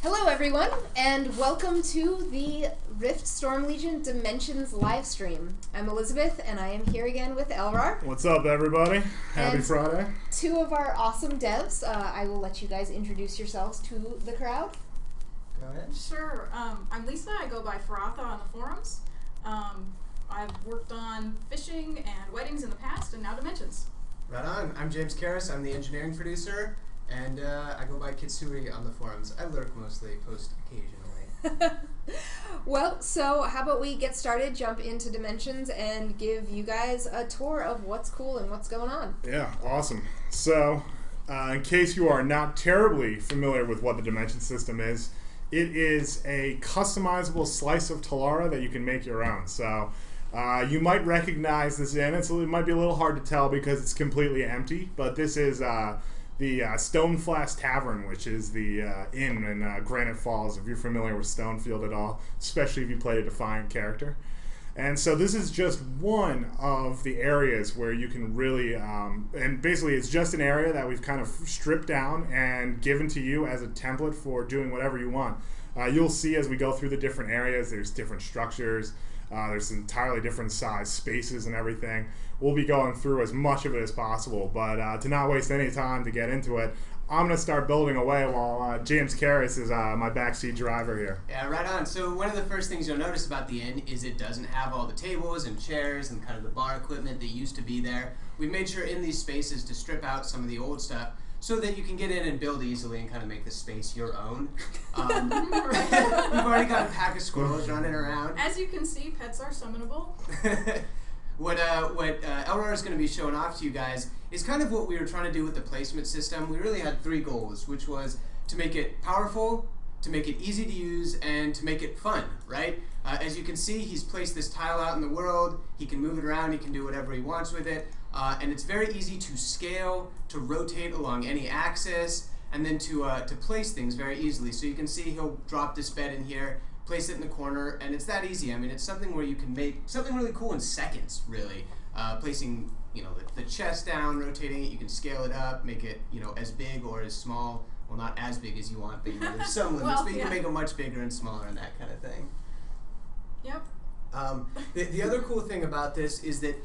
Hello everyone, and welcome to the Rift Storm Legion Dimensions live stream. I'm Elizabeth, and I am here again with Elrar. What's up, everybody? Happy Friday. Two of our awesome devs. I will let you guys introduce yourselves to the crowd. Go ahead. Sure. I'm Lisa. I go by Faratha on the forums. I've worked on fishing and weddings in the past, and now Dimensions. Right on. I'm James Karras. I'm the engineering producer, and I go by Kitsui on the forums. I lurk mostly, post occasionally. Well, so how about we get started, jump into Dimensions, and give you guys a tour of what's cool and what's going on. Yeah, awesome. So, in case you are not terribly familiar with what the Dimension system is, it is a customizable slice of Telara that you can make your own. So, you might recognize this in. It might be a little hard to tell because it's completely empty, but this is the Stoneflash Tavern, which is the inn in Granite Falls, if you're familiar with Stonefield at all, especially if you play a Defiant character. And so this is just one of the areas where you can really, and basically it's just an area that we've kind of stripped down and given to you as a template for doing whatever you want. You'll see as we go through the different areas, there's different structures, there's entirely different size spaces and everything. We'll be going through as much of it as possible, but to not waste any time to get into it, I'm going to start building away while James Karras is my backseat driver here. Yeah, right on. So one of the first things you'll notice about the inn is it doesn't have all the tables and chairs and kind of the bar equipment that used to be there. We made sure in these spaces to strip out some of the old stuff so that you can get in and build easily and kind of make the space your own. We've already got a pack of squirrels running around. As you can see, pets are summonable. What Elrar is going to be showing off to you guys is kind of what we were trying to do with the placement system. We really had three goals, which was to make it powerful, to make it easy to use, and to make it fun, right? As you can see, he's placed this tile out in the world. He can move it around. He can do whatever he wants with it. And it's very easy to scale, to rotate along any axis, and then to place things very easily. So you can see he'll drop this bed in here, place it in the corner, and it's that easy. I mean, it's something where you can make something really cool in seconds, really. Placing, the chest down, rotating it, you can scale it up, make it, as big or as small. Well, not as big as you want, but there's some limits, but you can make it much bigger and smaller and that kind of thing. Yep. The other cool thing about this is that,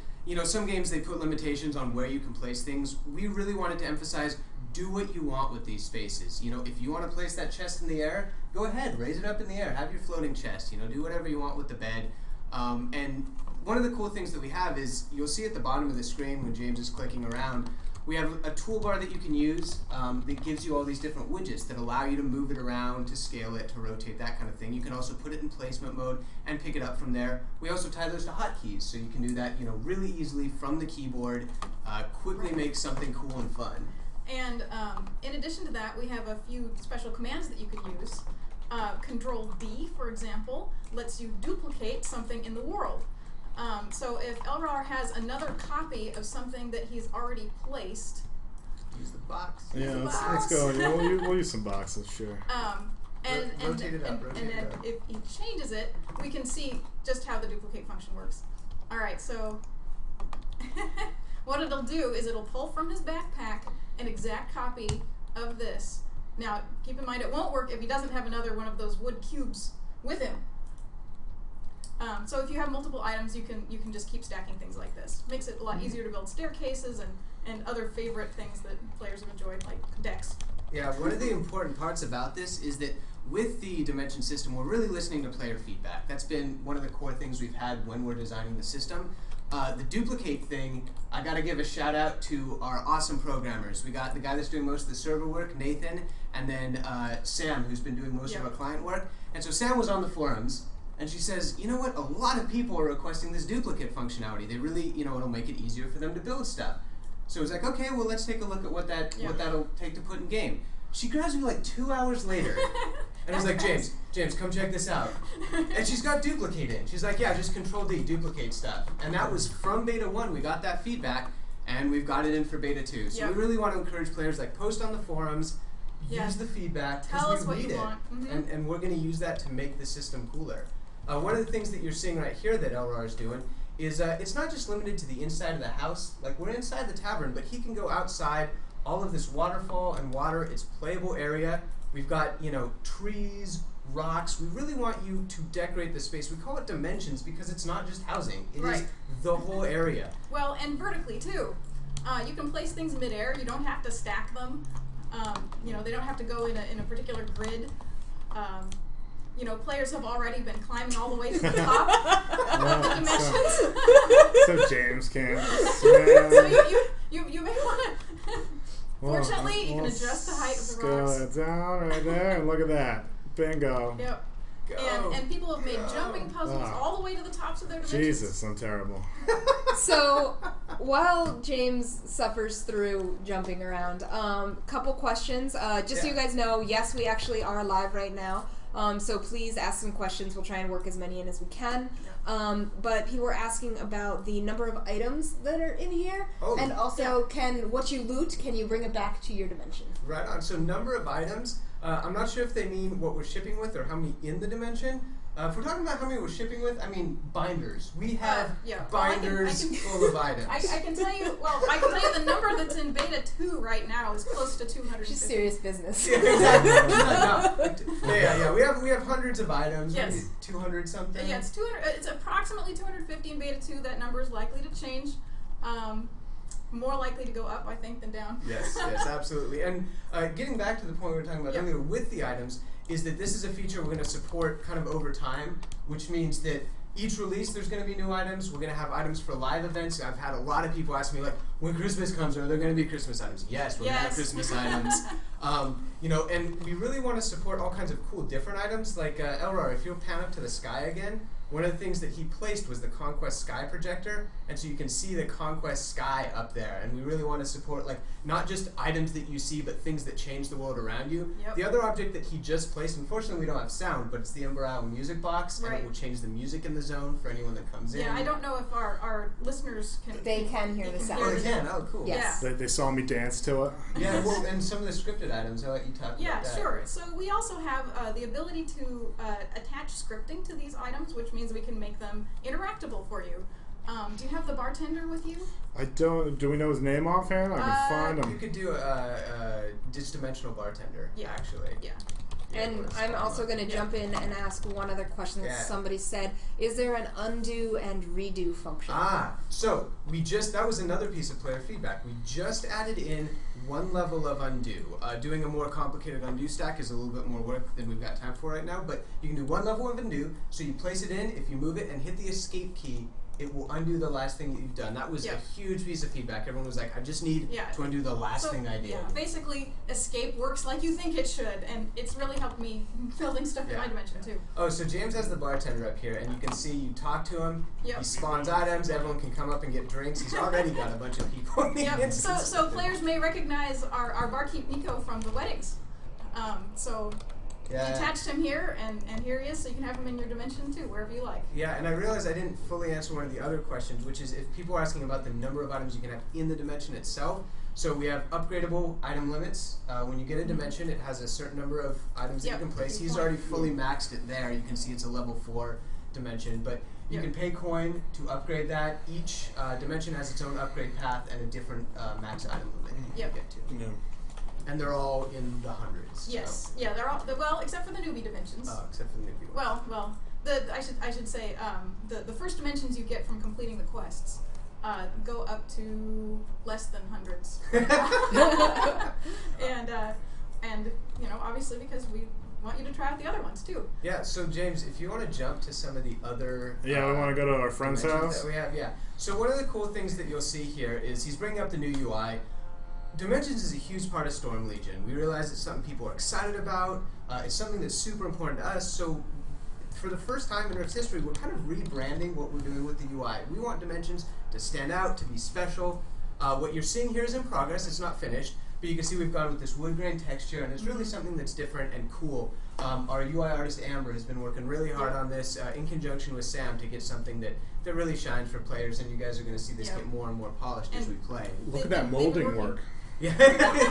some games they put limitations on where you can place things. We really wanted to emphasize do what you want with these spaces. If you want to place that chest in the air, go ahead, raise it up in the air, have your floating chest, do whatever you want with the bed. And one of the cool things that we have is, you'll see at the bottom of the screen when James is clicking around, we have a toolbar that you can use that gives you all these different widgets that allow you to move it around, to scale it, to rotate, that kind of thing. You can also put it in placement mode and pick it up from there. We also tie those to hotkeys, so you can do that really easily from the keyboard, quickly make something cool and fun. And in addition to that, we have a few special commands that you can use. Control B, for example, lets you duplicate something in the world. So if Elrar has another copy of something that he's already placed, use the box. Yeah, let's go. We'll use some boxes, sure. And then if he changes it, we can see just how the duplicate function works. All right, so what it'll do is it'll pull from his backpack an exact copy of this. Now, keep in mind it won't work if he doesn't have another one of those wood cubes with him. So if you have multiple items, you can just keep stacking things like this. Makes it a lot easier to build staircases and other favorite things that players have enjoyed, like decks. Yeah, one of the important parts about this is that with the Dimension system, we're really listening to player feedback. That's been one of the core things we've had when we're designing the system. The duplicate thing, I gotta give a shout out to our awesome programmers. We got the guy that's doing most of the server work, Nathan, and then Sam, who's been doing most of our client work. And so Sam was on the forums, and she says, you know what, a lot of people are requesting this duplicate functionality. They really, it'll make it easier for them to build stuff. So it's like, okay, well, let's take a look at what that'll take to put in game. She grabs me like 2 hours later, and was like, James, come check this out. And she's got duplicate in. She's like, yeah, just Control D, duplicate stuff. And that was from beta 1. We got that feedback, and we've got it in for beta 2. So we really want to encourage players, like, post on the forums, use the feedback, because we read it, and we're going to use that to make the system cooler. One of the things that you're seeing right here that Elrar is doing is it's not just limited to the inside of the house. Like, we're inside the tavern, but he can go outside all of this waterfall and water. It's playable area. We've got, trees, rocks. We really want you to decorate the space. We call it dimensions because it's not just housing. It is the whole area. Well, and vertically too. You can place things midair. You don't have to stack them. They don't have to go in a particular grid. Players have already been climbing all the way to the top of the dimensions. So James can. So you may want to. Fortunately, you can adjust the height of the rocks. Scale it down right there, and look at that. Bingo. Yep. And people have made jumping puzzles all the way to the tops of their dimensions. Jesus, I'm terrible. So, while James suffers through jumping around, couple questions. Just so you guys know, yes, we actually are live right now. So please ask some questions. We'll try and work as many in as we can. But people were asking about the number of items that are in here, and also what you loot, can you bring it back to your dimension? Right on. So number of items. I'm not sure if they mean what we're shipping with or how many in the dimension. If we're talking about how many we're shipping with, I mean binders. We have binders full of items. I can tell you. Well, I can tell you the number that's in beta 2 right now is close to 250. Which is serious business. Yeah, exactly. Yeah. We have hundreds of items. Yes. Maybe 200 something. Yeah, it's 200. It's approximately 250 in beta 2. That number is likely to change. More likely to go up, I think, than down. Yes, absolutely. And getting back to the point we were talking about earlier with the items, is that this is a feature we're going to support kind of over time, which means that each release there's going to be new items. We're going to have items for live events. I've had a lot of people ask me, like, when Christmas comes, are there going to be Christmas items? Yes, we're going to have Christmas items. And we really want to support all kinds of cool different items. Like, Elrar, if you'll pan up to the sky again, one of the things that he placed was the Conquest Sky projector, and so you can see the Conquest Sky up there, and we really want to support, like, not just items that you see, but things that change the world around you. Yep. The other object that he just placed, unfortunately we don't have sound, but it's the Ember Isle music box, and it will change the music in the zone for anyone that comes in. Yeah, I don't know if our listeners can... They can hear the sound. Oh, they can? Oh, cool. Yes. They saw me dance to it. Yeah, well, and some of the scripted items, I'll let you talk about that. Yeah, sure. So we also have the ability to attach scripting to these items, which means we can make them interactable for you. Do you have the bartender with you? I don't. Do we know his name offhand? I can find him. You could do a dimensional bartender, actually. Yeah. And I'm also going to jump in and ask one other question that somebody said. Is there an undo and redo function? So that was another piece of player feedback. We just added in one level of undo. Doing a more complicated undo stack is a little bit more work than we've got time for right now, but you can do one level of undo. So you place it in, if you move it and hit the escape key, it will undo the last thing that you've done. That was a huge piece of feedback. Everyone was like, I just need to undo the last thing I did. Yeah, basically, escape works like you think it should, and it's really helped me building stuff in my dimension, too. Oh, so James has the bartender up here, and you can see you talk to him, he spawns items, everyone can come up and get drinks. He's already got a bunch of people in the instance. So players may recognize our barkeep Nico from the weddings. We attached him here, and here he is, so you can have him in your dimension too, wherever you like. Yeah, and I realized I didn't fully answer one of the other questions, which is if people are asking about the number of items you can have in the dimension itself. So we have upgradable item limits. When you get a dimension, it has a certain number of items that you can place. He's already fully maxed it there. You can see it's a level 4 dimension, but you can pay coin to upgrade that. Each dimension has its own upgrade path and a different max item limit you can get to. And they're all in the hundreds. Yes, so. Yeah, they're all well, except for the newbie dimensions. Oh, except for the newbie ones. Well, I should say the first dimensions you get from completing the quests go up to less than hundreds. and obviously because we want you to try out the other ones too. Yeah. So James, if you want to jump to some of the other we want to go to our friend's house. That we have, So one of the cool things that you'll see here is he's bringing up the new UI. Dimensions is a huge part of Storm Legion. We realize it's something people are excited about. It's something that's super important to us. So for the first time in Rift's history, we're kind of rebranding what we're doing with the UI. We want Dimensions to stand out, to be special. What you're seeing here is in progress. It's not finished. But you can see we've gone with this wood grain texture, and it's really something that's different and cool. Our UI artist, Amber, has been working really hard on this in conjunction with Sam to get something that really shines for players, and you guys are going to see this get more and more polished as we play. Look at that molding work. Yeah,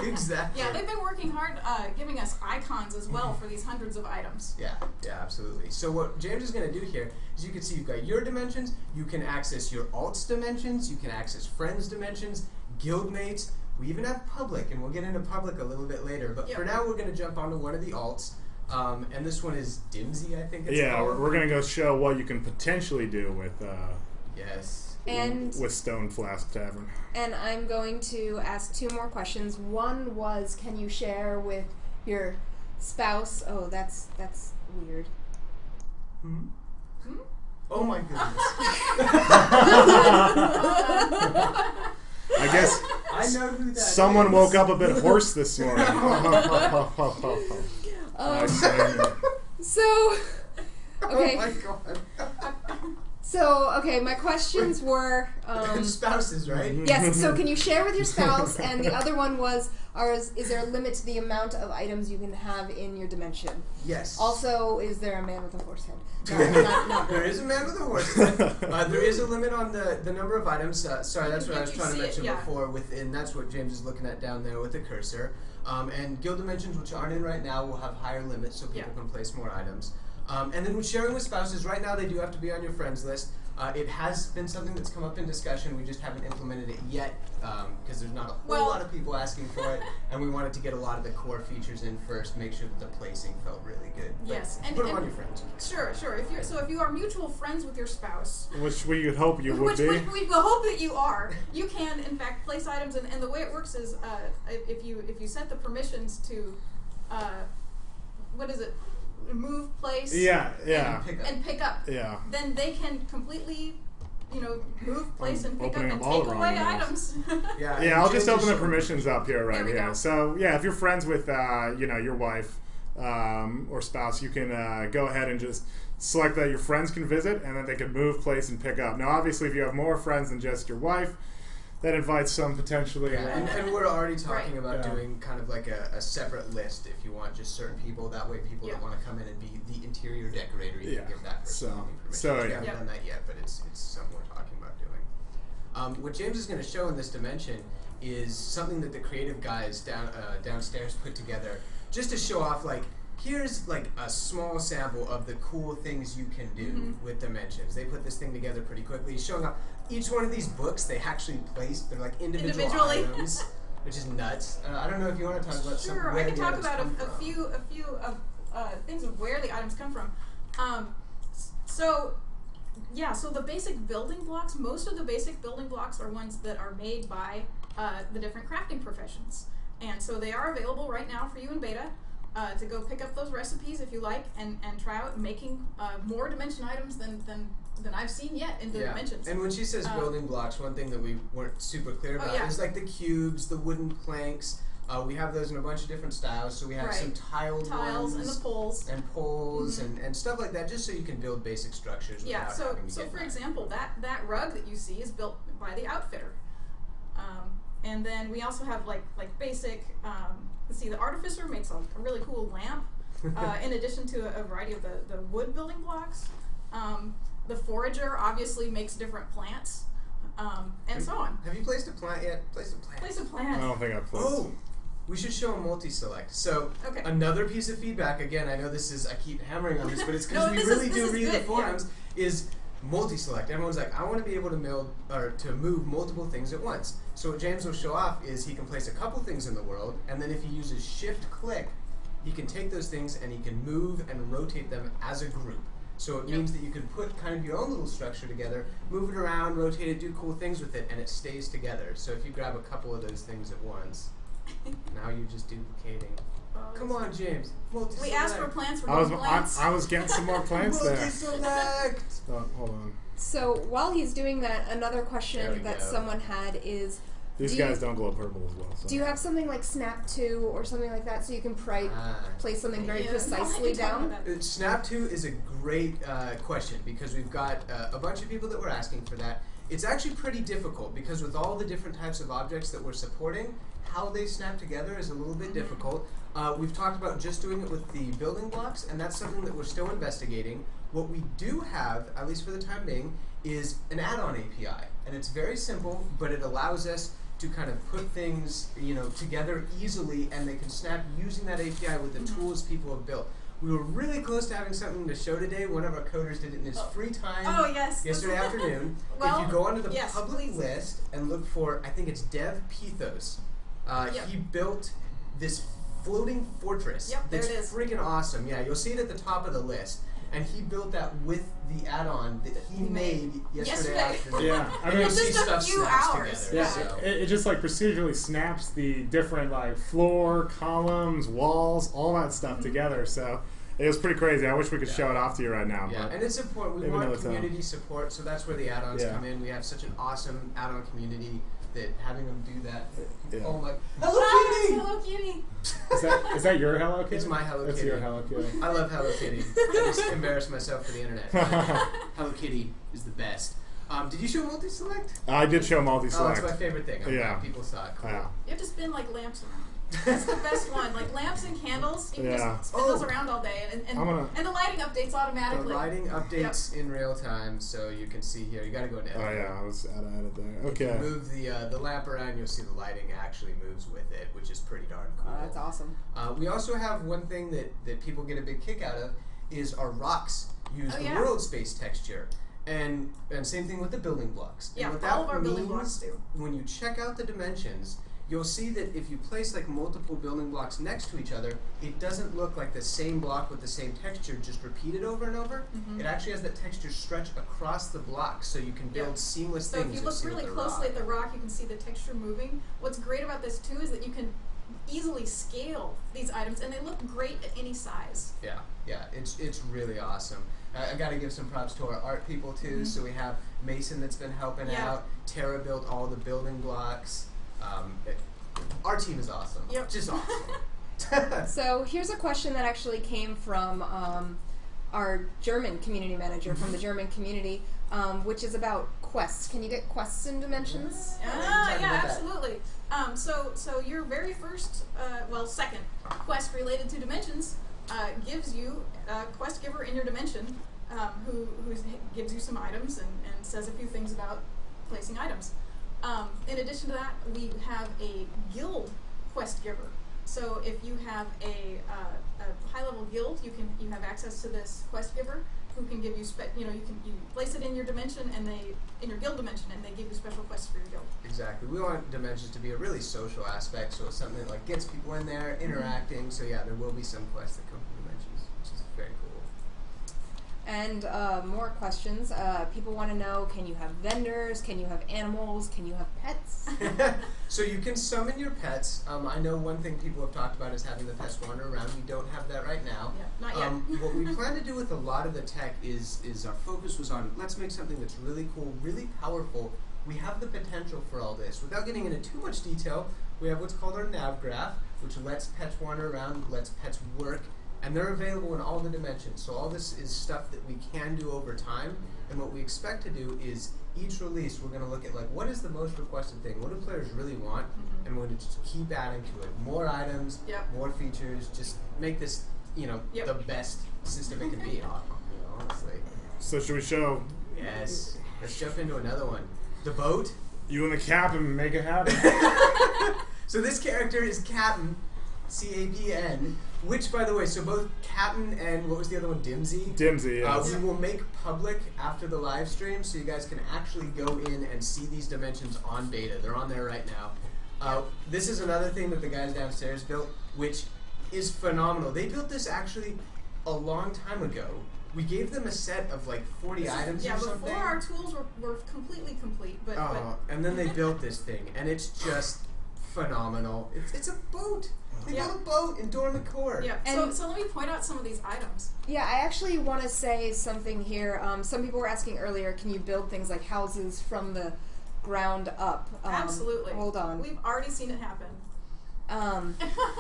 exactly. Yeah, they've been working hard giving us icons as well for these hundreds of items. Yeah, absolutely. So what James is going to do here is you can see you've got your dimensions, you can access your alt's dimensions, you can access friends' dimensions, guildmates, We even have public, and we'll get into public a little bit later. But for now, we're going to jump onto one of the alts. And this one is Dimsy, I think it's called. We're going to go show what you can potentially do with with Stone Flask Tavern. And I'm going to ask 2 more questions. One was, can you share with your spouse? Oh, that's weird. Oh my goodness. I guess I know who that someone is. woke up a bit hoarse this morning. So, okay. Oh my god. So, okay, my questions were... spouses, right? Yes, so can you share with your spouse? And the other one was, is there a limit to the amount of items you can have in your dimension? Yes. Also, is there a man with a horse head? No, there is a man with a horse head. There is a limit on the number of items. Sorry, that's what I was trying to mention before. Within, that's what James is looking at down there with the cursor. And guild dimensions, which aren't in right now, will have higher limits so people can place more items. And then with sharing with spouses, right now they do have to be on your friends list. It has been something that's come up in discussion. We just haven't implemented it yet because there's not a whole lot of people asking for it, and we wanted to get a lot of the core features in first, make sure that the placing felt really good. Yes, and put them on your friends. Sure. If you are mutual friends with your spouse, which we would hope you would be, we will hope that you are. You can in fact place items, and the way it works is if you set the permissions to what is it? Move, place, and pick up. Yeah. Then they can completely, move, place, and pick up and all take away items. I'll just open the permissions up here right here. So if you're friends with your wife or spouse, you can go ahead and just select that your friends can visit, and then they can move, place, and pick up. Now, obviously, if you have more friends than just your wife, that invites some potentially. And we're already talking about doing kind of like a separate list if you want just certain people. That way, people that want to come in and be the interior decorator, you can give that person information. We haven't done that yet, but it's something we're talking about doing. What James is going to show in this dimension is something that the creative guys downstairs put together just to show off, like, here's like a small sample of the cool things you can do with dimensions. They put this thing together pretty quickly, showing off each one of these books. They actually placed, they're like individual items, which is nuts. I don't know if you want to talk about some. Sure, I can talk about a few things of where the items come from. So the basic building blocks, most of the basic building blocks are ones that are made by the different crafting professions, and so they are available right now for you in beta. To go pick up those recipes if you like, and try out making more dimension items than I've seen yet in the dimensions. And when she says building blocks, one thing that we weren't super clear about is like the cubes, the wooden planks. We have those in a bunch of different styles. So we have some tiles ones, and the poles and stuff like that, just so you can build basic structures. So for example, that rug that you see is built by the outfitter, and then we also have like basic. Let's see, the artificer makes a really cool lamp, in addition to a variety of the wood building blocks. The forager obviously makes different plants, and so on. Have you placed a plant yet? Place a plant. I don't think I've placed. Oh, we should show a multi-select. So another piece of feedback, again, I know this is, I keep hammering on this, but it's because we really do read the forums, is multi-select. Everyone's like, I want to be able to move multiple things at once. So what James will show off is he can place a couple things in the world, and then if he uses shift-click, he can take those things and he can move and rotate them as a group. So it means that you can put kind of your own little structure together, move it around, rotate it, do cool things with it, and it stays together. So if you grab a couple of those things at once, now you're just duplicating. Come on, James. We asked for plants. We're getting plants. I was getting some more plants there. Multi-select. Oh, hold on. So while he's doing that, another question that someone had is... These guys don't glow purple as well. So. Do you have something like Snap 2 or something like that so you can place something very precisely down? Snap 2 is a great question because we've got a bunch of people that were asking for that. It's actually pretty difficult because with all the different types of objects that we're supporting, how they snap together is a little bit difficult. We've talked about just doing it with the building blocks, and that's something that we're still investigating. What we do have, at least for the time being, is an add-on API, and it's very simple, but it allows us to kind of put things, together easily, and they can snap using that API with the tools people have built. We were really close to having something to show today. One of our coders did it in his free time yesterday afternoon. If you go onto the public list and look for, I think it's Dev Pethos, He built this floating fortress. Yep, there that's it is. freaking awesome. Yeah, you'll see it at the top of the list. And he built that with the add-on that he made yesterday afternoon. Yeah, I mean, You'll It's see just a stuff few snaps hours. together. yeah, So. it just like procedurally snaps the different like floor, columns, walls, all that stuff together. So it was pretty crazy. I wish we could show it off to you right now. Yeah, But and it's important. We maybe want another time. community support, so that's where the add-ons Yeah. come in. We have such an awesome add-on community that having them do that. Yeah. Oh my! Ah, Hello Kitty! Hello Kitty. is that your Hello Kitty? It's my Hello That's Kitty. your Hello Kitty. I love Hello Kitty. I just embarrass myself for the internet. But Hello Kitty is the best. Did you show multi-select? I did show Oh, multi-select. it's my favorite thing. I'm Yeah. glad people saw it. Cool. Yeah. You have to spin like lamps around. That's the best one. Like lamps and candles, you can Yeah. just spin those around all day, and the lighting updates The automatically. lighting updates in real time, so you can see here. You got to go to Oh yeah, I was out of edit there. If you Okay. move the lamp around, you'll see the lighting actually moves with it, which is pretty darn cool. That's awesome. We also have one thing that people get a big kick out of is our rocks use the yeah. world space texture. And same thing with the building blocks. Yeah, and what all that of our building means, blocks do. when you check out the dimensions, you'll see that if you place like multiple building blocks next to each other, it doesn't look like the same block with the same texture just repeated over and over. Mhm. It actually has that texture stretch across the block, so you can build seamless So things. if you you'll look see with really the closely rock. at the rock, you can see the texture moving. What's great about this too is that you can easily scale these items, and they look great at any size. Yeah, it's really awesome. I got to give some props to our art people too. So we have Mason that's been helping Yeah. out. Tara built all the building blocks. Our team is awesome. Yep. Just awesome. So here's a question that actually came from our German community manager from the German community, which is about quests. Can you get quests in Dimensions? Yeah, Yeah, about that. absolutely. So your very first, second quest related to dimensions gives you a quest giver in your dimension who gives you some items and says a few things about placing items. In addition to that, we have a guild quest giver. So if you have a high-level guild, you have access to this quest giver who can give you you place it in your dimension and in your guild dimension, and they give you special quests for your guild. Exactly. We want Dimensions to be a really social aspect, so it's something that like gets people in there interacting. So yeah, there will be some quests that come from Dimensions, which is very cool. And more questions. People want to know, can you have vendors? Can you have animals? Can you have pets? So you can summon your pets. I know one thing people have talked about is having the pets wander around. We don't have that right now. Yeah, not yet. What we plan to do with a lot of the tech is our focus was on let's make something that's really cool, really powerful. We have the potential for all this. Without getting into too much detail, we have what's called our nav graph, which lets pets wander around, lets pets work, and they're available in all the dimensions. So all this is stuff that we can do over time, and what we expect to do is each release we're going to look at like what is the most requested thing, what do players really want, and we're going to just keep adding to it. More items, more features, just make this the best system it can be, honestly. So should we show Yes. Let's jump into another one. The boat. you and the captain make it happen? So this character is Captain, C-A-P-N, which, by the way, so both Captain and what was the other one, Dimsy? Dimsy, yes. We will make public after the live stream, so you guys can actually go in and see these dimensions on beta. They're on there right now. This is another thing that the guys downstairs built, which is phenomenal. They built this actually a long time ago. We gave them a set of like 40 items or something. Before our tools were completely complete, but and then they built this thing, and it's just phenomenal. It's a boat. They built a boat in Dormicore. Yeah. And so let me point out some of these items. Yeah, I actually want to say something here. Some people were asking earlier, can you build things like houses from the ground up? Absolutely. Hold on. We've already seen it happen.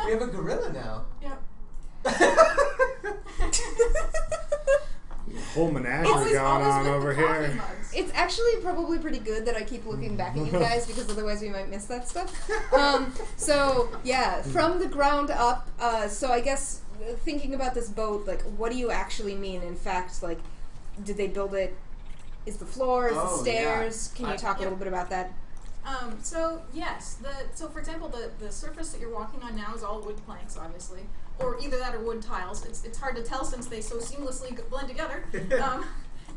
We have a gorilla now. Yeah. Whole menagerie Always- going always on with over the coffee here. mugs. It's actually probably pretty good that I keep looking back at you guys because otherwise we might miss that stuff. So yeah, from the ground up. So I guess thinking about this boat, like, what do you actually mean? In fact, like, did they build it? Is the floor? Is the stairs? Can you talk a little bit about that? So yes, so for example, the surface that you're walking on now is all wood planks, obviously, or either that or wood tiles. It's hard to tell since they so seamlessly blend together.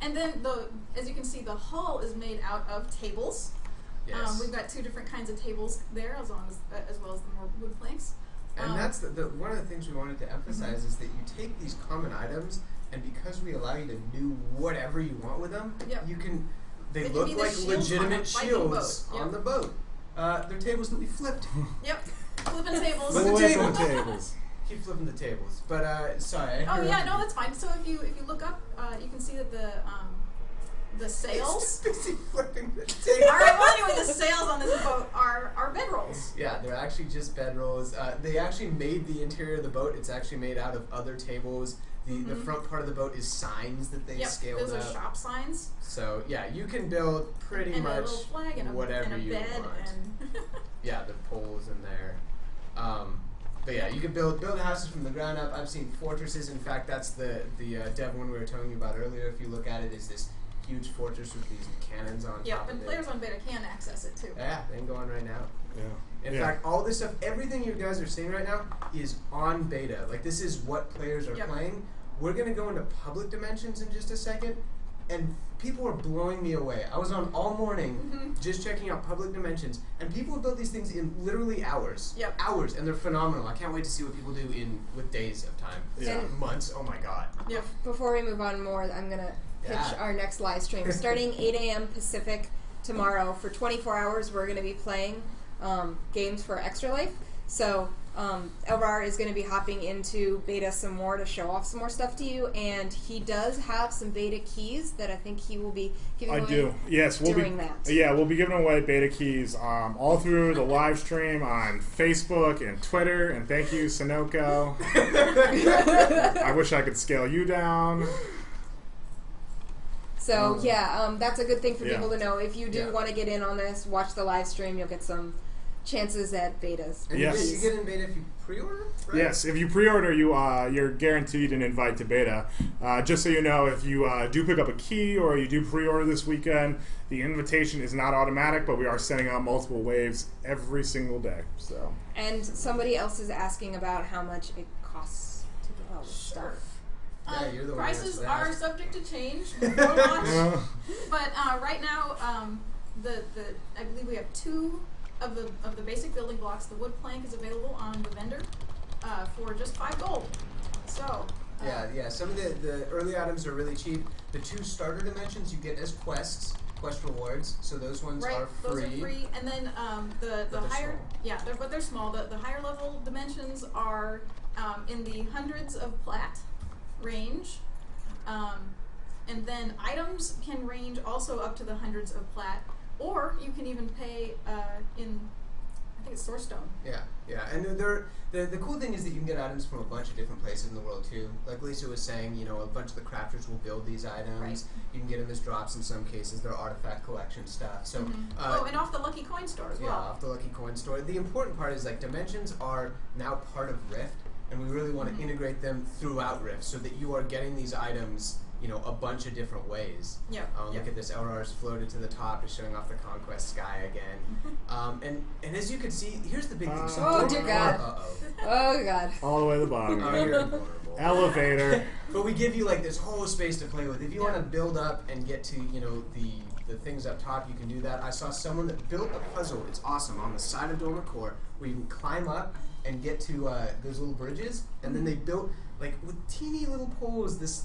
And then as you can see, the hull is made out of tables. Yes. We've got 2 different kinds of tables there, as well as the more wood planks. And that's the one of the things we wanted to emphasize is that you take these common items, and because we allow you to do whatever you want with them, you can. They can look be the like shield legitimate on a shields boat. on the boat. They're tables that we flipped. Yep. Flipping tables. Flip the Flipping table. tables. Keep flipping the tables. But sorry. Oh yeah, no, that's fine. So if you look up, you can see that the sails. Busy flipping the table. All right. Well, anyway, the sails on this boat are bedrolls. Yeah, they're actually just bedrolls. They actually made the interior of the boat. It's actually made out of other tables. The front part of the boat is signs that they scaled those up. are shop signs. So yeah, you can build pretty And much a little flag and whatever and a you bed want. and Yeah, the poles in there. But yeah, you can build houses from the ground up. I've seen fortresses. In fact, that's the dev one we were telling you about earlier. If you look at it, is this huge fortress with these cannons on top and of players it. on beta can access it too. Yeah, they can go on right now. Yeah. In fact, all this stuff, everything you guys are seeing right now is on beta. Like, this is what players are playing. We're going to go into public dimensions in just a second, and people are blowing me away. I was on all morning just checking out public dimensions, and people have built these things in literally hours. Yep. Hours, and they're phenomenal. I can't wait to see what people do with days of time. Yeah. And months. Oh my god. Yep. Before we move on more, I'm going to pitch our next live stream. Starting 8 a.m. Pacific tomorrow, for 24 hours, we're going to be playing games for Extra Life. So Elrar is going to be hopping into beta some more to show off some more stuff to you, and he does have some beta keys that I think he will be giving away. I do. Yes, we'll during be. that. Yeah, we'll be giving away beta keys all through the live stream on Facebook and Twitter. And thank you, Sunoco. I wish I could scale you down. So that's a good thing for Yeah. people to know. If you do want to get in on this, watch the live stream. You'll get some chances at betas. And Yes. you get in beta if you pre-order, right? Yes, if you pre-order, you're guaranteed an invite to beta. Just so you know, if you do pick up a key or you do pre-order this weekend, the invitation is not automatic, but we are sending out multiple waves every single day. So. And somebody else is asking about how much it costs to develop stuff. Yeah, you're the one Prices that's are asked. subject to change before launch, but right now, I believe we have 2 of the basic building blocks. The wood plank is available on the vendor for just 5 gold. So Yeah. Some of the early items are really cheap. The 2 starter dimensions you get as quest rewards. So those ones are free. Those are free, and then the they're higher small. but they're small. The higher level dimensions are in the hundreds of plat range, and then items can range also up to the hundreds of plat, or you can even pay in, I think it's source stone. Yeah, and the cool thing is that you can get items from a bunch of different places in the world too. Like Lisa was saying, a bunch of the crafters will build these items. Right. You can get them as drops in some cases. They're artifact collection stuff. So And off the Lucky Coin store as well. Yeah, off the Lucky Coin store. The important part is dimensions are now part of Rift, and we really want to integrate them throughout Rift so that you are getting these items, a bunch of different ways. Look at this, Elrar's floated to the top, is showing off the Conquest sky again. And as you can see, here's the big thing. So Oh, dear God. Oh, God. All the way to the bottom. You're invulnerable. Elevator. But we give you this whole space to play with. If you want to build up and get to, the things up top, you can do that. I saw someone that built a puzzle. It's awesome on the side of Dormant Core where you can climb up and get to those little bridges, and then they built with teeny little poles this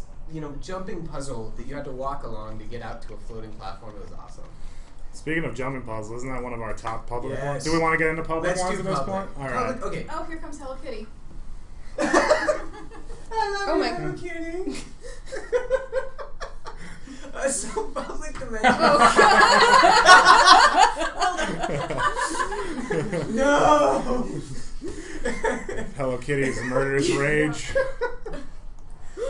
jumping puzzle that you had to walk along to get out to a floating platform. It was awesome. Speaking of jumping puzzles, isn't that one of our top public Yes. ones? Do we want to get into public Let's ones do at this public. point? All right. Public, okay. Oh, here comes Hello Kitty. I love my Hello God. Kitty. So public dimension. No. Hello Kitty's murderous rage.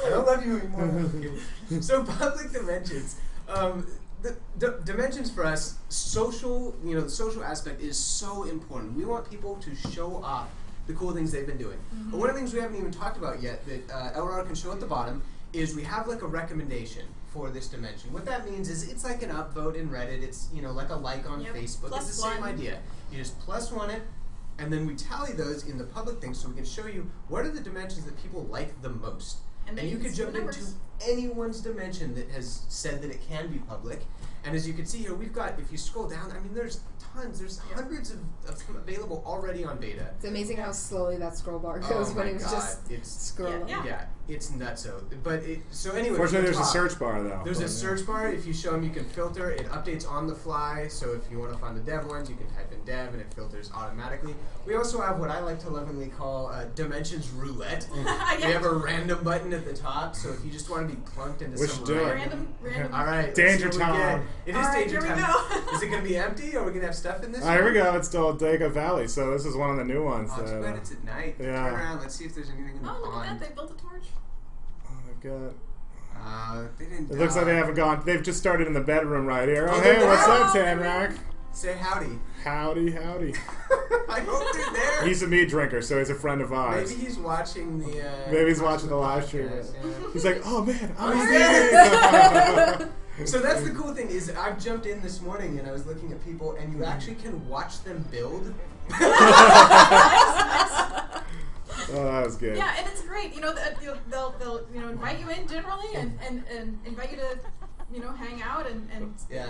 I don't love you anymore. Hello Kitty. So public dimensions. The dimensions for us, social. The social aspect is so important. We want people to show off the cool things they've been doing. But one of the things we haven't even talked about yet that Elrar can show at the bottom is we have a recommendation for this dimension. What that means is it's like an upvote in Reddit. It's like a like on Facebook. Plus It's the same one. idea. You just +1 it, and then we tally those in the public thing so we can show you what are the dimensions that people like the most. And then you you could can see jump the into numbers. anyone's dimension that has said that it can be public, And as you can see here, we've got, if you scroll down, I mean, there's tons, there's hundreds of them available already on beta. It's amazing how slowly that scroll bar goes when it was just scrolling. Yeah, it's nutso. But so anyway, fortunately, there's a search bar though. There's a search bar. If you show them, you can filter. It updates on the fly. So if you want to find the dev ones, you can type in dev, and it filters automatically. We also have what I like to lovingly call Dimensions Roulette. We have a random button at the top. So if you just want to be plunked into some random. All right, danger time. It is danger time. Is it going to be empty, or are we going to have stuff in this? Here we go. It's Talladega Valley. So this is one of the new ones. Oh, too bad it's at night. Yeah. Turn around. Let's see if there's anything in the pond. Oh, look at that! They built a torch. They've got. They didn't. It looks like they haven't gone. They've just started in the bedroom right here. Oh, hey, what's up, Tanrak? Say howdy. Howdy. I hope they're there. He's a meat drinker, so he's a friend of ours. Maybe he's watching the. Maybe he's watching the live stream. Yeah. He's like, oh man, I'm here. So that's the cool thing is I've jumped in this morning and I was looking at people and you actually can watch them build. Oh, that was good. Yeah, and it's great. You know, they'll invite you in generally and invite you to hang out and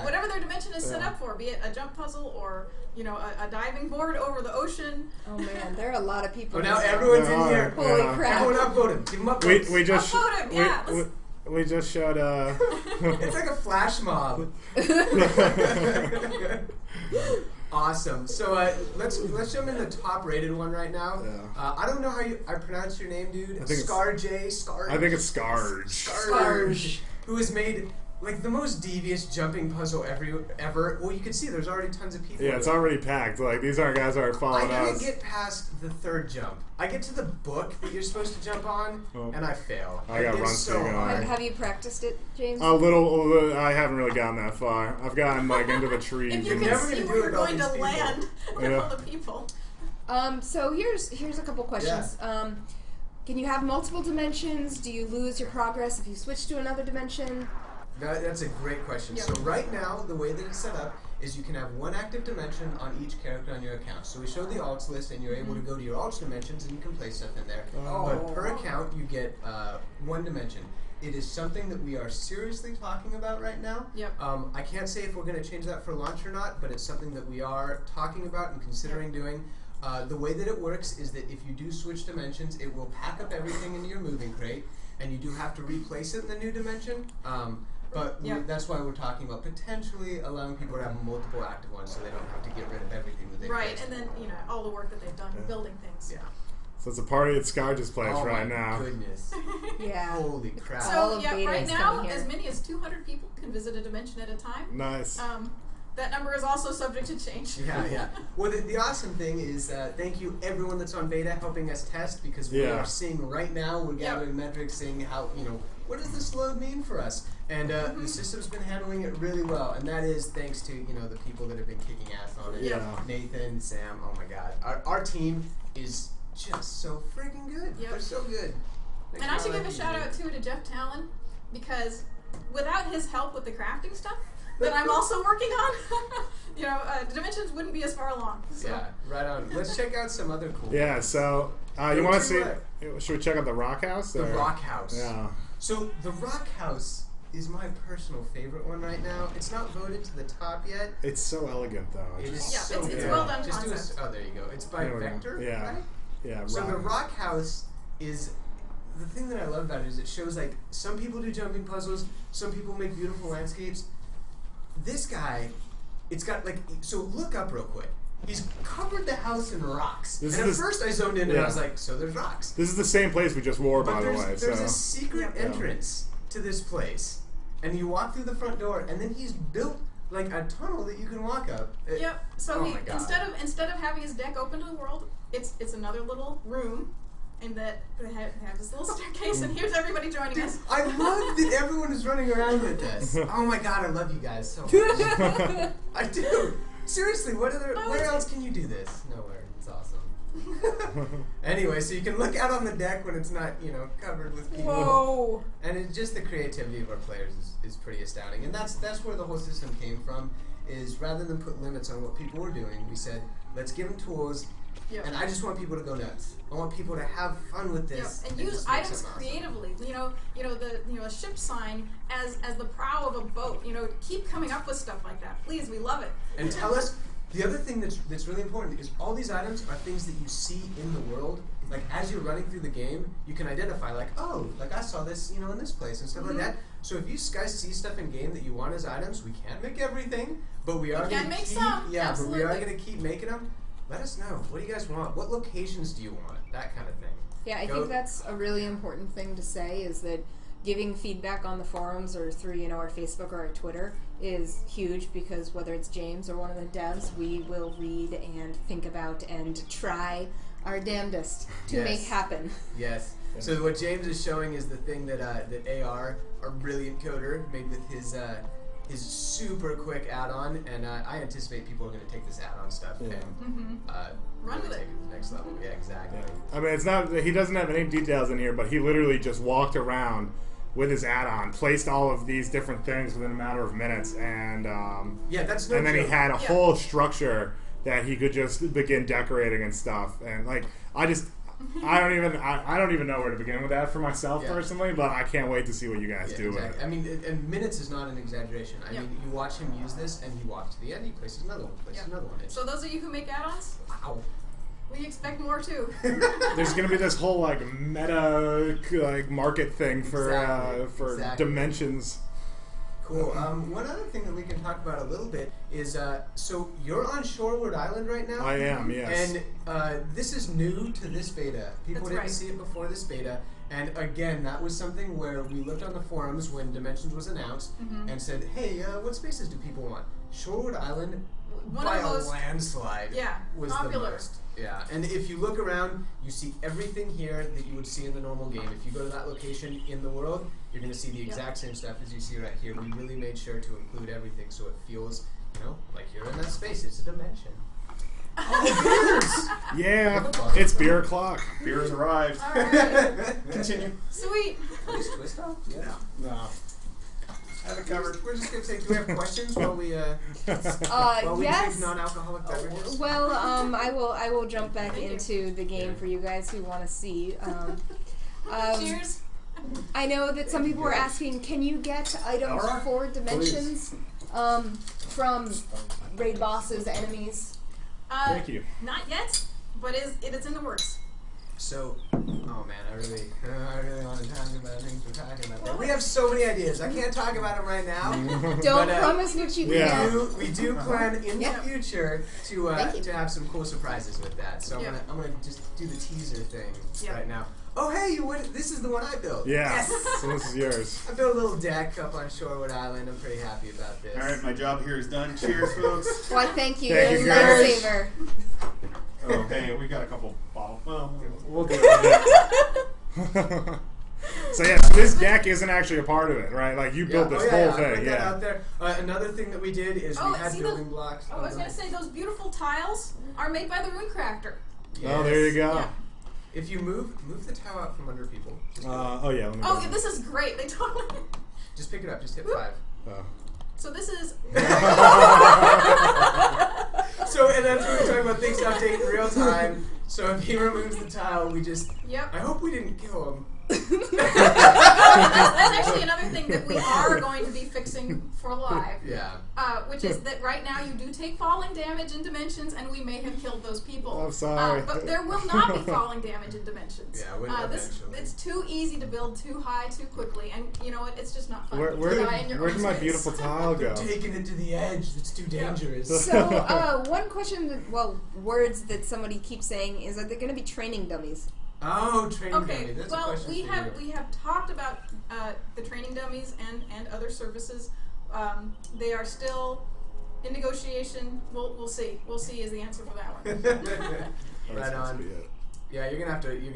whatever their dimension is set up for, be it a jump puzzle or a diving board over the ocean. Oh man, there are a lot of people. Oh, now everyone's in here. Holy crap! Everyone upvote him. Give him upvotes. We just upvote him. Yeah. we just showed. It's like a flash mob. Awesome. So let's jump in the top rated one right now. Yeah. I don't know how I pronounce your name, dude. I think Scarge. I think it's Scarge. Scarge. Who has made like the most devious jumping puzzle ever. Well, you can see there's already tons of people. Yeah, it's already packed. Like these aren't guys that are following I us. can't get past the third jump. I get to the book that you're supposed to jump on, and I fail. I got run so speed hard. Have you practiced it, James? A little. I haven't really gotten that far. I've gotten like into the trees. If you and can never see gonna where do you're it with all going these to people. land with Yeah. all the people. So here's a couple questions. Can you have multiple dimensions? Do you lose your progress if you switch to another dimension? That's a great question. Yep. So right now, the way that it's set up is you can have one active dimension on each character on your account. So we showed the alts list, and you're able to go to your alts dimensions, and you can place stuff in there. But per account, you get one dimension. It is something that we are seriously talking about right now. Yep. I can't say if we're going to change that for launch or not, but it's something that we are talking about and considering doing. The way that it works is that if you do switch dimensions, it will pack up everything into your moving crate, and you do have to replace it in the new dimension. But that's why we're talking about potentially allowing people to have multiple active ones, so they don't have to get rid of everything that they Right, and then all the work that they've done building things. Yeah. So it's a party at Scarge's place right now. Oh my goodness! Yeah. Holy crap! All So of yeah, beta right is now, coming here. as many as 200 people can visit a dimension at a time. Nice. That number is also subject to change. Yeah. Well, the awesome thing is, thank you everyone that's on beta helping us test, because we are seeing right now, we're gathering metrics, seeing how, what does this load mean for us? And the system's been handling it really well, and that is thanks to, the people that have been kicking ass on it. Yeah. Nathan, Sam, oh my god. Our team is just so freaking good. Yep. They're so good. And I should give a shout out too to Jeff Talon, because without his help with the crafting stuff that I'm also working on, Dimensions wouldn't be as far along. So. Yeah, right on. Let's check out some other cool Yeah, so you want to see? Should we check out the Rock House? The Rock House. Yeah. So the Rock House is my personal favorite one right now. It's not voted to the top yet. It's so elegant, though. It is Yeah, so it's good. well done Just concept. there you go. It's by There we go. Vector, Yeah. right? Yeah. So the Rock House is the thing that I love about it is it shows like some people do jumping puzzles, some people make beautiful landscapes. This guy, it's got like look up real quick. He's covered the house in rocks. And at first I zoned in and I was like, so there's rocks. This is the same place we just wore, by the way. There's a secret entrance to this place, and you walk through the front door, and then he's built like a tunnel that you can walk up. Yep. So my God. instead of having his deck open to the world, it's another little room, and that they have this little staircase, and here's everybody joining us. I love that everyone is running around with this. Oh my god, I love you guys so much. I do. Seriously, where else can you do this? Nowhere. It's awesome. Anyway, so you can look out on the deck when it's not, covered with people. Whoa! And it's just the creativity of our players is pretty astounding. And that's where the whole system came from, is rather than put limits on what people were doing, we said, let's give them tools, Yep. And I just want people to go nuts. I want people to have fun with this. And use just make items something awesome. creatively. A ship sign as the prow of a boat. Keep coming up with stuff like that. Please, we love it. And tell us, the other thing that's really important is all these items are things that you see in the world. Like as you're running through the game, you can identify like, oh, like I saw this, in this place and stuff like that. So if you guys see stuff in game that you want as items, we can't make everything, but we are going to make keep. some. Yeah, Absolutely. but we are going to keep making them. Let us know. What do you guys want? What locations do you want? That kind of thing. Yeah, I think that's a really important thing to say is that giving feedback on the forums or through, our Facebook or our Twitter is huge because whether it's James or one of the devs, we will read and think about and try our damnedest to make happen. Yes. So what James is showing is the thing that AR, our brilliant coder, made with his super quick add-on, and I anticipate people are going to take this add-on stuff and Run really with take it. it to the next level. Yeah, exactly. I mean, it's not. He doesn't have any details in here, but he literally just walked around with his add-on, placed all of these different things within a matter of minutes, and That's no and then he joke. had a whole structure that he could just begin decorating and stuff. And like, I don't even know where to begin with that for myself personally, but I can't wait to see what you guys do with it. I mean, and minutes is not an exaggeration. I mean, you watch him use this, and he walks to the end, he places another one, another one. So those of you who make add-ons, Wow. we expect more too. There's gonna be this whole like meta market thing for Exactly. dimensions. Cool. One other thing that we can talk about a little bit is, so you're on Shoreward Island right now? I am, yes. And this is new to this beta. People That's didn't right. see it before this beta. And again, that was something where we looked on the forums when Dimensions was announced and said, hey, what spaces do people want? Shoreward Island, One by of a those- landslide, was popular. the most. Yeah, and if you look around, you see everything here that you would see in the normal game. If you go to that location in the world, you're going to see the exact same stuff as you see right here. We really made sure to include everything so it feels, like you're in that space. It's a dimension. Oh, beers! Yeah, it's beer o'clock. Beer has arrived. All right. Continue. Sweet. Please twist off. Yeah. No. Have it covered. We're just going to say, do we have questions while we drink Yes. non-alcoholic beverages? Well, I will jump back into the game for you guys who want to see. Cheers. I know that some people were asking, can you get items Alright, for dimensions from raid bosses, enemies? Thank you. Not yet, but it's in the works. So, oh man, I really want to talk about things we're talking about. There. We have so many ideas. I can't talk about them right now. Don't but, promise what you Yeah. can. We do plan in Yeah. the future Thank you. to have some cool surprises with that. So Yeah. I'm gonna just do the teaser thing Yeah. right now. Oh hey, this is the one I built. Yeah. Yes. So this is yours. I built a little deck up on Shoreward Island. I'm pretty happy about this. All right, my job here is done. Cheers, folks. Why, thank you. Thank you, It's a guys. lifesaver. Oh, hey, we got a couple bottles. Well, We'll do it. So yes, this deck isn't actually a part of it, right? Like you built this whole I put thing, that out there. Another thing that we did is Oh, we had see building those- blocks. I was going to say, those beautiful tiles are made by the Rune Crafter. Oh, there you go. Yeah. If you move the tile out from under people. Just, Oh yeah. Let me Oh, go. this is great. They totally... just pick it up. Just hit 5. Oh. So this is... So, and that's what we're talking about, things update in real time. So if he removes the tile, we just... Yep. I hope we didn't kill him. That's actually another thing that we are going to be fixing for live. Yeah. Which is that right now you do take falling damage in Dimensions, and we may have killed those people. I'm sorry. But there will not be falling damage in Dimensions. Yeah, eventually. It's too easy to build too high too quickly, and you know what? It's just not fun. Where to die in your did own my space. beautiful tile go? Taking it to the edge. It's too dangerous. So, one question, words that somebody keeps saying is that they're going to be training dummies. Oh, training Okay, dummy. That's a well, question we for have you. we have talked about the training dummies and other services. They are still in negotiation. We'll see. We'll see is the answer for that one. Right on. Yeah, you're gonna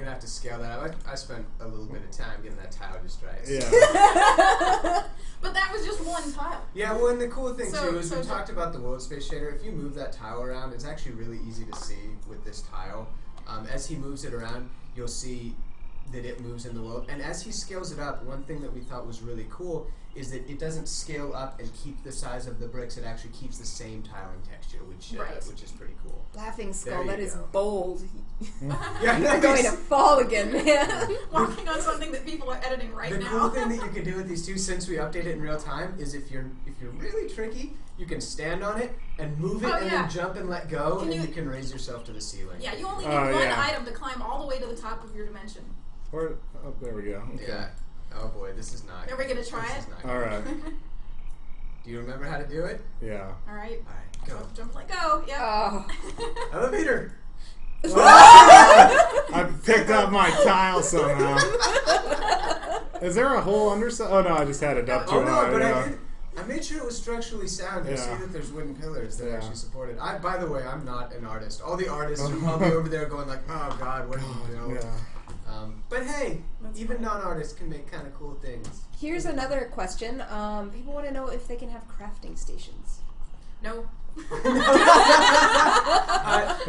have to scale that up. I spent a little bit of time getting that tile just right. So. Yeah. But that was just one tile. Yeah, well, and the cool thing So- too is we so- talked about the world space shader. If you move that tile around, it's actually really easy to see with this tile. As he moves it around, you'll see that it moves in the world. And as he scales it up, one thing that we thought was really cool is that it doesn't scale up and keep the size of the bricks. It actually keeps the same tiling texture, which is pretty cool. Laughing Skull, There that you is go. bold. Yeah, You're going to fall again, man. Walking on something that people are editing right The now. cool thing that you can do with these two, since we update it in real time, is if you're really tricky, you can stand on it and move it, Oh, and yeah. then jump and let go, Can and you- you can raise yourself to the ceiling. Yeah, you only need Oh, one yeah. item to climb all the way to the top of your dimension. Or, oh, there we go. Okay. Yeah. Oh boy, this is not. Are we gonna try this it? is not All good. right. Do you remember how to do it? Yeah. All right. All right, go. Jump, let go. Yep. Oh. Elevator. I picked up my tile somehow. Is there a hole underside? Oh no, I just had it up too Oh no, high. but yeah. I made sure it was structurally sound. You Yeah. see that there's wooden pillars that Yeah. actually support it. By the way, I'm not an artist. All the artists are probably over there going like, oh god, what did you build? Yeah. But hey, even non-artists can make kind of cool things. Here's another question. People want to know if they can have crafting stations. No.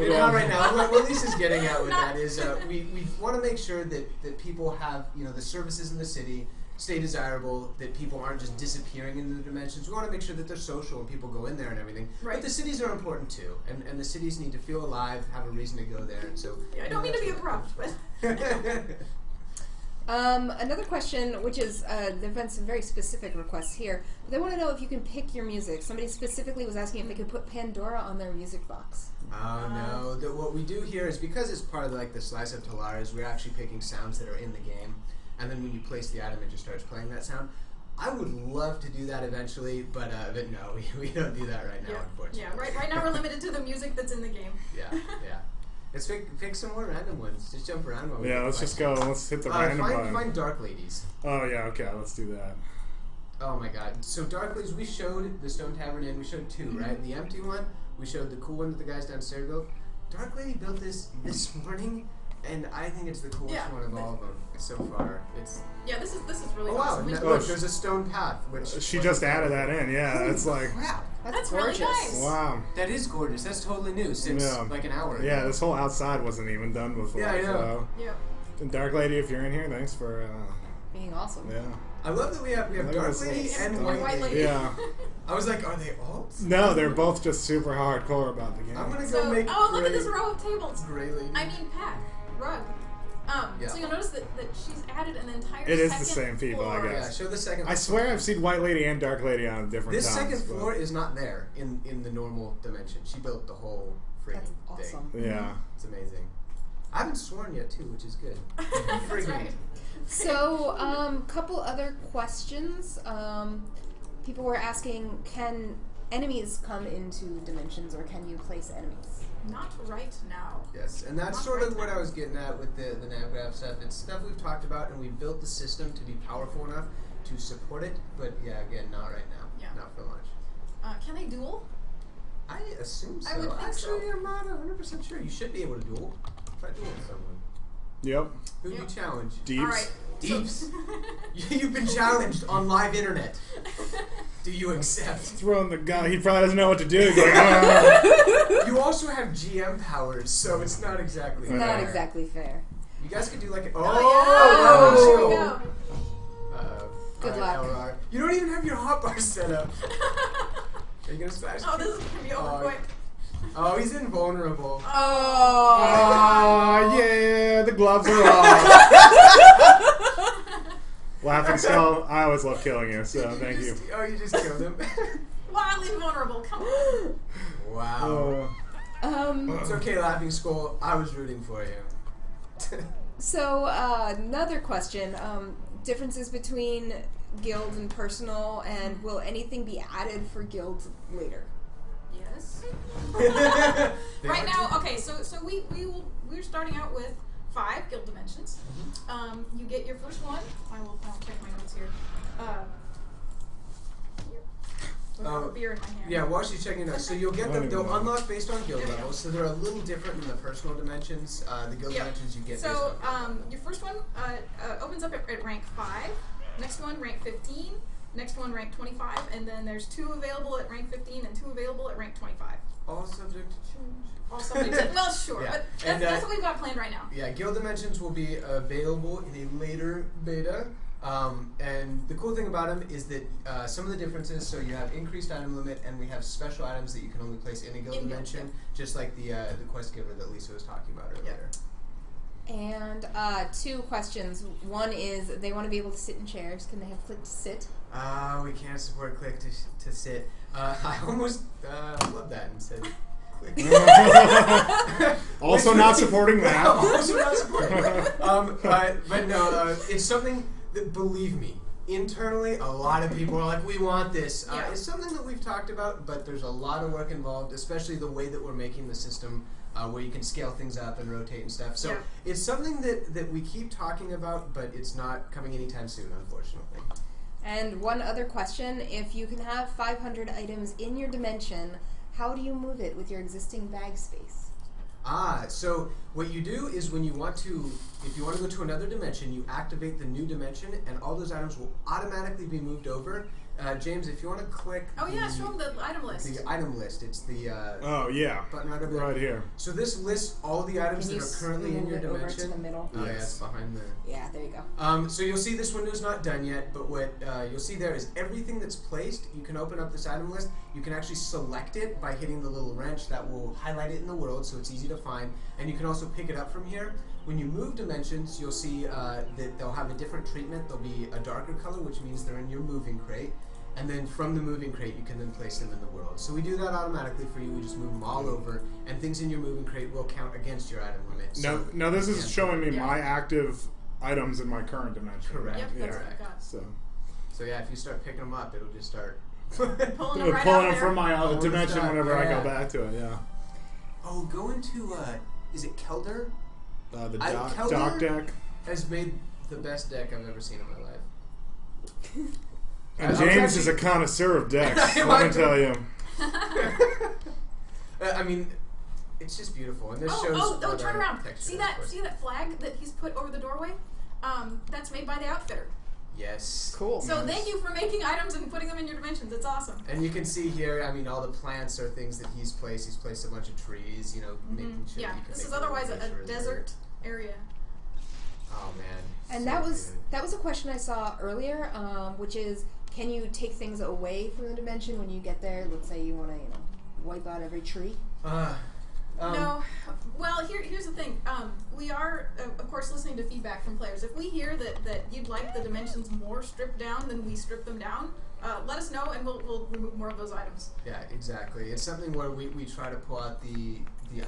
Not right now. What Lisa's getting at with that is we want to make sure that people have, the services in the city stay desirable, that people aren't just disappearing into the dimensions. We want to make sure that they're social and people go in there and everything. Right. But the cities are important too, and the cities need to feel alive, have a reason to go there, and so. Yeah, I don't mean to be abrupt, but Another question, which is, there've been some very specific requests here. They want to know if you can pick your music. Somebody specifically was asking if they could put Pandora on their music box. Oh no! What we do here is, because it's part of the slice of Telara, we're actually picking sounds that are in the game, and then when you place the item, it just starts playing that sound. I would love to do that eventually, but no, we don't do that right now, unfortunately. yeah, right now we're limited to the music that's in the game. Yeah. Let's pick some more random ones. Just jump around while we Yeah, get let's the just go. Let's hit the random button. Find Dark Ladies. Oh yeah, okay, let's do that. Oh my god. So Dark Ladies, we showed the Stone Tavern Inn, we showed two, right? And the empty one, we showed the cool one that the guys downstairs built. Dark Lady built this morning, and I think it's the coolest one of all of them so far. Yeah, this is really Oh wow, awesome. We- look, there's a stone path, which... She just added that in. Yeah, it's like Crap. That's really gorgeous. nice. wow. That is gorgeous. That's totally new since Yeah. like an hour ago. Yeah, this whole outside wasn't even done before. Yeah, I know. So. Yep. And Dark Lady, if you're in here, thanks for. Being awesome. Yeah. I love that we have Look at Dark this Lady little and stone. White Lady. Yeah. I was like, are they alts? No, they're both just super hardcore about the game. I'm gonna go So, make look at this row of tables. Gray Lady. I mean, pack, rug. Yeah. So you'll notice that she's added an entire It is second the same people, I floor. guess. Yeah, show the second I swear I've seen White Lady and Dark Lady on different This times. second but- floor is not there in the normal dimension. She built the whole freaking That's thing. awesome. Yeah. It's amazing. I haven't sworn yet too, which is good. That's Freaking. right. So, couple other questions. People were asking, can enemies come into dimensions, or can you place enemies? Not right now. Yes, and that's Not sort of right what now. I was getting at with the NavGraph stuff. It's stuff we've talked about, and we've built the system to be powerful enough to support it. But yeah, again, not right now. Yeah. Not for launch. Can they duel? I assume so. I would think so. Actually, I'm not 100% sure. You should be able to duel. Try dueling someone. Yep. Who do you Yep. challenge? Deeps. All right. Deeps. You've been challenged on live internet. Do you accept? Throwing the gun. He probably doesn't know what to do. He's like, "Ah." You also have GM powers, so it's not exactly Not Not fair. exactly fair. You guys could do like a, Oh, yeah. Here we go. Good alright, luck. LR. You don't even have your hotbar set up. Are you gonna smash? Oh, this is gonna be over Oh, quick. Oh, he's invulnerable. Oh, yeah, the gloves are off. Laughing Skull, I always love killing you, so thank you. Oh, you just killed him. Wildly vulnerable. Come on. Wow. Uh, It's okay, Laughing Skull. I was rooting for you. So, another question. Differences between guild and personal, and will anything be added for guilds later? Yes. They Right are now, too. okay. So we're starting out with 5 guild dimensions. You get your first one. I'll check my notes here. With beer in my hand. Yeah, while she's checking it out, so you'll get them. They'll Wonderful. unlock based on guild There we go. levels, so they're a little different than the personal dimensions. The guild Yep. dimensions you get based So on. your first one opens up at rank 5. Next one rank 15. Next one rank 25, and then there's 2 available at rank 15 and 2 available at rank 25. All subject to change. All subject to, well, sure, Yeah. but And, that's what we've got planned right now. Yeah, guild dimensions will be available in a later beta. And the cool thing about them is that some of the differences, so you have increased item limit, and we have special items that you can only place in a guild dimension, just like the quest giver that Lisa was talking about earlier. And 2 questions. One is they want to be able to sit in chairs. Can they have click to sit? We can't support click to sit. I almost love that and said click. Also not supporting that. Also not supporting that. But no, it's something that, believe me, internally a lot of people are like, we want this. It's something that we've talked about, but there's a lot of work involved, especially the way that we're making the system where you can scale things up and rotate and stuff. So it's something that we keep talking about, but it's not coming anytime soon, unfortunately. And one other question, if you can have 500 items in your dimension, how do you move it with your existing bag space? So what you do is when you want to, if you want to go to another dimension, you activate the new dimension, and all those items will automatically be moved over. James, if you want to click show them the item list. The item list, it's the button right over there. Right here. So this lists all the items that are currently in your Over to dimension. the middle? Oh yeah, it's behind the... Yeah, there you go. So you'll see this window's not done yet, but what you'll see there is everything that's placed. You can open up this item list. You can actually select it by hitting the little wrench that will highlight it in the world, so it's easy to find. And you can also pick it up from here. When you move dimensions, you'll see that they'll have a different treatment. They'll be a darker color, which means they're in your moving crate. And then from the moving crate, you can then place them in the world. So we do that automatically for you. We just move them all over, and things in your moving crate will count against your item limit. So Now this is showing me my active items in my current dimension. Correct. Yep, that's what I got. So yeah, if you start picking them up, it'll just start Pulling them pulling right out them there. from my other All the dimension stuff, whenever I yeah. go back to it. Yeah. Oh, go into is it Kelder? The Kelder dock deck. has made the best deck I've ever seen in my life. And I was James is a actually- connoisseur of decks. I Let me might tell you. I mean, it's just beautiful, and this shows. what turn our around. texture See is, that? of course. See that flag that he's put over the doorway? That's made by the outfitter. Yes. Cool. So thank you for making items and putting them in your dimensions. It's awesome. And you can see here, I mean, all the plants are things that he's placed. He's placed a bunch of trees, making sure Yeah, you can this make is the otherwise make a sure it's desert area. Oh man. And so that was a question I saw earlier, which is, can you take things away from the dimension when you get there? Let's say you want to, wipe out every tree. No. Well, here's the thing. We are, of course, listening to feedback from players. If we hear that you'd like the dimensions more stripped down than we strip them down, let us know and we'll remove more of those items. Yeah, exactly. It's something where we try to pull out the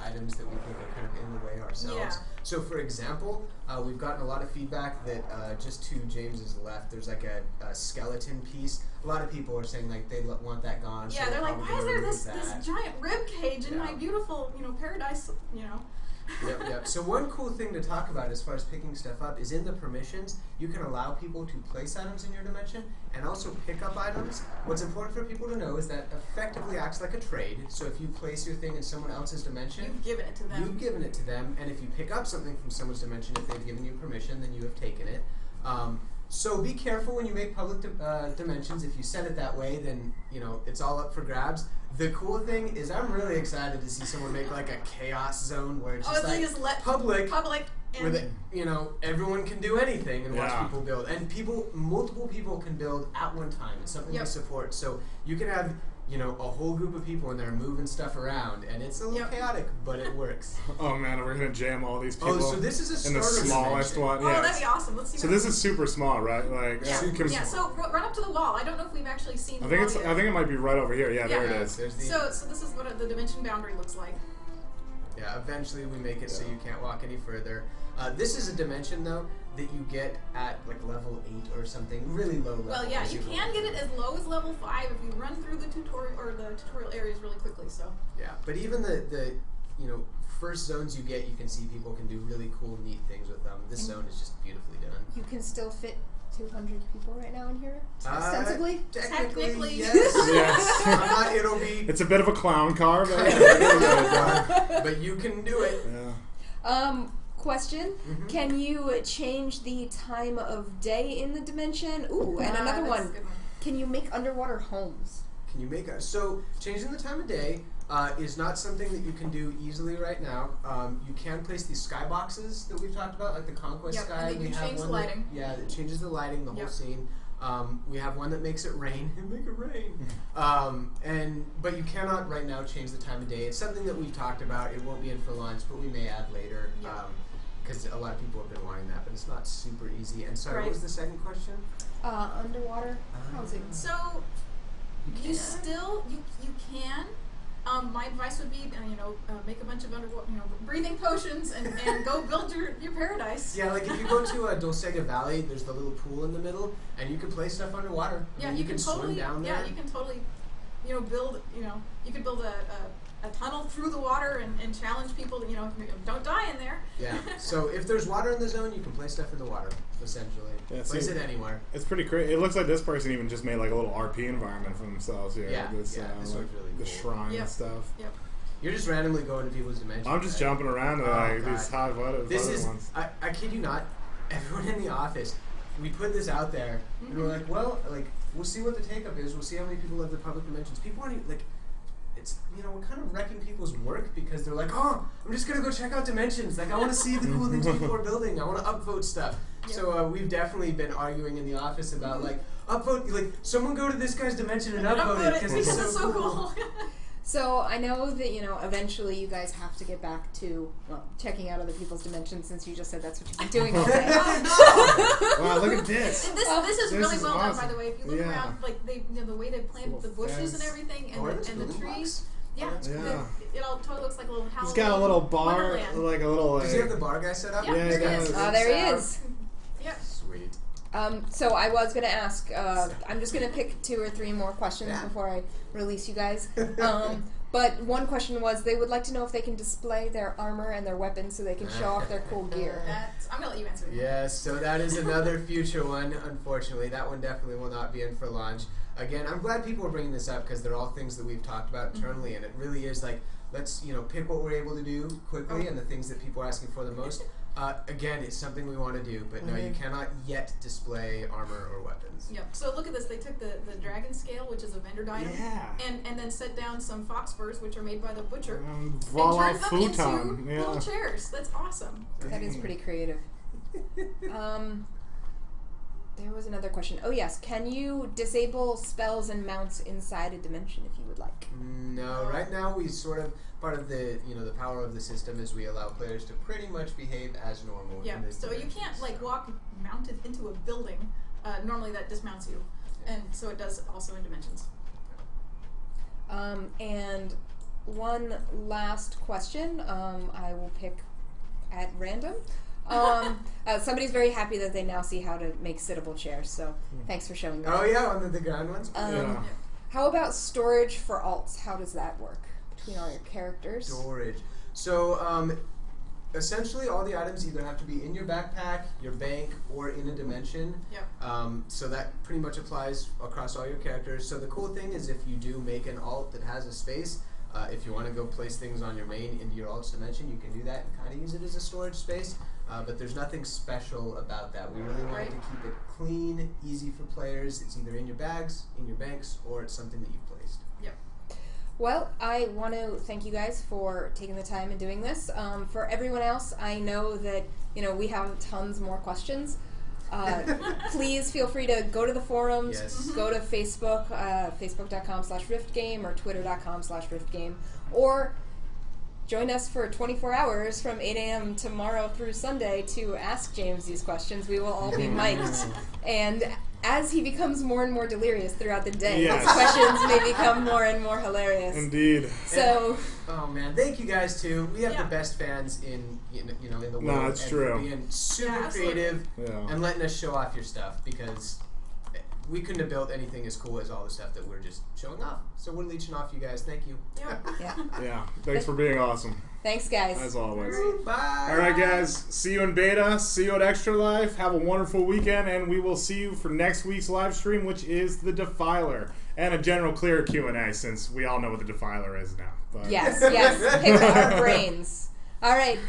items that we think are kind of in the way ourselves. Yeah. So, for example, we've gotten a lot of feedback that just to James's left, there's like a skeleton piece. A lot of people are saying like they want that gone. Yeah, so they're like, probably why is there remove this that. giant rib cage in my beautiful, paradise, Yep. So one cool thing to talk about as far as picking stuff up is in the permissions, you can allow people to place items in your dimension and also pick up items. What's important for people to know is that effectively acts like a trade. So if you place your thing in someone else's dimension, You've given it to them. you've given it to them, and if you pick up something from someone's dimension, if they've given you permission, then you have taken it. So be careful when you make public dimensions. If you set it that way, then it's all up for grabs. The cool thing is, I'm really excited to see someone make like a chaos zone where it's just like public, where and everyone can do anything and watch Yeah. people build, and multiple people can build at one time. It's something we support. So you can have a whole group of people in there moving stuff around, and it's a little chaotic, but it works. Oh man, we're gonna jam all these people. Oh, so this is a in the starter smallest dimension. one. Oh, Yeah. that'd be awesome. Let's see. So this is super small, right? Like, Yeah. you can- Yeah. So run up to the wall. I don't know if we've actually seen. I the think wall it's. yet. I think it might be right over here. Yeah, there it is. There's the, So this is what the dimension boundary looks like. Yeah, eventually we make it so you can't walk any further. This is a dimension though that you get at like level 8 or something, really low level. Well, yeah, as you go can get through. it as low as level 5 if you run through the tutorial areas really quickly. So. Yeah, but even the first zones you get, you can see people can do really cool, neat things with them. This zone is just beautifully done. You can still fit 200 people right now in here, ostensibly. Technically. yes. Yes. It'll be. It's a bit of a clown car, but But you can do it. yeah. Question: Can you change the time of day in the dimension? Ooh, and another That's a one. good one. Can you make underwater homes? Can you make a changing the time of day? is not something that you can do easily right now. You can place these skyboxes that we've talked about, like the Conquest Yep, Sky. and you can change the one lighting. it changes the lighting, the whole Yep. scene. We have one that makes it rain. Make it rain. But you cannot right now change the time of day. It's something that we've talked about. It won't be in for launch, but we may add later. Yep. Because a lot of people have been wanting that, but it's not super easy. And sorry, Right. what was the second question? Underwater housing. So you still you can. My advice would be make a bunch of breathing potions and go build your paradise. Yeah, like if you go to Dulcega Valley, there's the little pool in the middle, and you can place stuff underwater. Yeah, and you can totally swim down there. Yeah, you can totally build you could build a tunnel through the water and challenge people to don't die in there. Yeah. So if there's water in the zone, you can place stuff in the water. Essentially, Yeah, place it anywhere. It's pretty crazy. It looks like this person even just made like a little RP environment for themselves here. Yeah, This, this like one's really the cool. shrine Yep. and stuff. Yep. You're just randomly going to people's dimensions. I'm just right? jumping around to Oh, like God. these hot photos. This is, ones. I kid you not, everyone in the office, we put this out there, and we're like, well, like, we'll see what the take-up is, we'll see how many people love the public dimensions. People aren't even, like, it's, we're kind of wrecking people's work because they're like, oh, I'm just going to go check out dimensions. Like, I want to see the cool things people are building. I want to upvote stuff. Yep. So we've definitely been arguing in the office about, like, upvote, like, someone go to this guy's dimension and upvote it because it's so cool. So I know that eventually you guys have to get back to checking out other people's dimensions, since you just said that's what you've been doing all day. Wow, look at this. And this is really is well done, by awesome. the way. If you look Yeah. around, like the way they planted the Little bushes and fence. everything, and Oh, are those the building trees. blocks? Yeah, Yeah. It all totally looks like a little Halloween. He's got a little bar, Wonderland. like a little. Does he have the bar guy set up? Yeah, Yeah, there he it does. is. There he is. Yep. Sweet. So I was going to ask, I'm just going to pick 2 or 3 more questions Yeah. before I release you guys. But one question was, they would like to know if they can display their armor and their weapons so they can show off their cool gear. I'm gonna let you answer. Yes, so that is another future one, unfortunately. That one definitely will not be in for launch. Again, I'm glad people are bringing this up because they're all things that we've talked about internally, and it really is like, let's pick what we're able to do quickly and the things that people are asking for the most. Again, it's something we want to do, but no, you cannot yet display armor or weapons. Yep. So look at this. They took the dragon scale, which is a vendor item, Yeah. and then set down some fox furs, which are made by the butcher, Voila and turned them futon. into Yeah. little chairs. That's awesome. That is pretty creative. There was another question. Oh yes, can you disable spells and mounts inside a dimension if you would like? No, right now we sort of, part of the the power of the system is we allow players to pretty much behave as normal. Yeah. in this So you dimension, can't like so. walk mounted into a building. Normally that dismounts you, and so it does also in dimensions. And one last question, I will pick at random. Somebody's very happy that they now see how to make sittable chairs, so thanks for showing that. Oh yeah, on the ground ones. Yeah. How about storage for alts? How does that work between all your characters? Storage. So essentially, all the items either have to be in your backpack, your bank, or in a dimension. Yep. So that pretty much applies across all your characters. So the cool thing is if you do make an alt that has a space, if you want to go place things on your main into your alt's dimension, you can do that and kind of use it as a storage space. But there's nothing special about that. We really wanted to keep it clean, easy for players. It's either in your bags, in your banks, or it's something that you've placed. Yep. Well, I want to thank you guys for taking the time and doing this. For everyone else, I know that we have tons more questions. Please feel free to go to the forums, Yes. go to Facebook, facebook.com/riftgame or twitter.com/riftgame, or join us for 24 hours from 8 a.m. tomorrow through Sunday to ask James these questions. We will all be mic'd. And as he becomes more and more delirious throughout the day, Yes. his questions may become more and more hilarious. Indeed. So, Oh man, thank you guys too. We have Yeah. the best fans in the world. No, it's and true. For being super Yeah, absolutely. creative Yeah. and letting us show off your stuff because we couldn't have built anything as cool as all the stuff that we're just showing off. So we're leeching off you guys. Thank you. Yep. yeah. Yeah. Thanks for being awesome, Thanks, guys. as always. Bye. All right, guys. See you in beta. See you at Extra Life. Have a wonderful weekend, and we will see you for next week's live stream, which is the Defiler, and a general clear Q&A, since we all know what the Defiler is now. But Yes, yes. Pick our brains. All right.